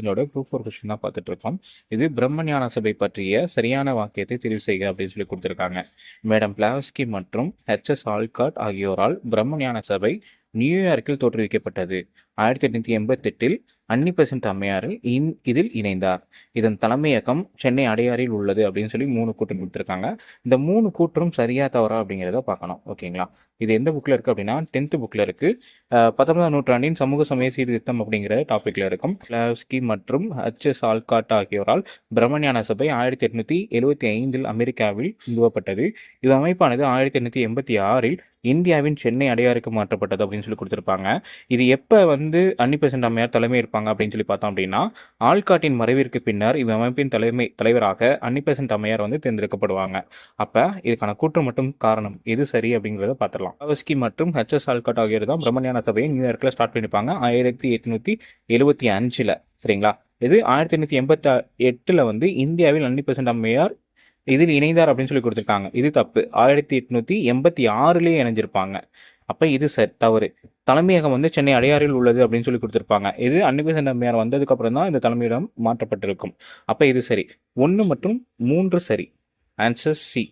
இதோட group 4 question தான் பார்த்துட்டு இருக்கோம். இது பிரம்மஞான சபை பற்றிய சரியான வாக்கியத்தை தெரிவு செய்க அப்படின்னு சொல்லி கொடுத்துருக்காங்க. மேடம் பிளாவஸ்கி மற்றும் ஹெச்.எஸ். ஆல்காட் ஆகியோரால் பிரம்மஞான சபை நியூயார்க்கில் தோற்றுவிக்கப்பட்டது. 1888 அன்னி பெசன்ட் அம்மையார் இதில் இணைந்தார். இதன் தலைமையகம் சென்னை அடையாறில் உள்ளது அப்படின்னு சொல்லி 3 கூற்று கொடுத்துருக்காங்க. இந்த 3 கூற்றும் சரியா தவறா அப்படிங்கிறத பார்க்கணும். ஓகேங்களா? இது எந்த புக்கில் இருக்குது அப்படின்னா 10th புக்கில் இருக்குது. 19ஆம் நூற்றாண்டின் சமூக சமய சீர்திருத்தம் அப்படிங்கிற டாப்பிக்கில் இருக்கும். பிளாவஸ்கி மற்றும் ஹெச்.எஸ். ஆல்காட் ஆகியோரால் பிரம்மஞான சபை 1875 அமெரிக்காவில் நிறுவப்பட்டது. இது அமைப்பானது 1886 இந்தியாவின் சென்னை அடையாறுக்கு மாற்றப்பட்டது அப்படின்னு சொல்லி கொடுத்துருப்பாங்க. இது எப்போ அன்னி பெசன்ட் அம்மையார் தலைமை இருப்பாங்க அப்படின்னு சொல்லி பார்த்தோம் அப்படின்னா ஆல்காட்டின் மறைவிற்கு பின்னர் அமைப்பின் தலைவராக அன்னி பெசன்ட் அம்மையார் தேர்ந்தெடுக்கப்படுவாங்க. அப்போ இதுக்கான கூற்று மட்டும் காரணம் எது சரி அப்படிங்கிறத பார்த்துடலாம். பிளாவஸ்கி மற்றும் ஹெச்.எஸ். ஆல்காட் ஆகியோர் தான் பிரம்மஞான சபையை நியூயார்க்கில் ஸ்டார்ட் பண்ணியிருப்பாங்க 1875. சரிங்களா? இது 1888 இந்தியாவில் அன்னி பெசன்ட் அம்மையார் இதில் இணைந்தார் அப்படின்னு சொல்லி கொடுத்துருக்காங்க. இது தப்பு. 1886 இணைஞ்சிருப்பாங்க. அப்போ இது தவறு. தலைமையகம் சென்னை அடையாறில் உள்ளது அப்படின்னு சொல்லி கொடுத்துருப்பாங்க. இது அன்னி பெசன்ட் அம்மையார் வந்ததுக்கப்புறம் தான் இந்த தலைமையிடம் மாற்றப்பட்டிருக்கும். அப்போ இது சரி. 1 மற்றும் 3 சரி. Answer C.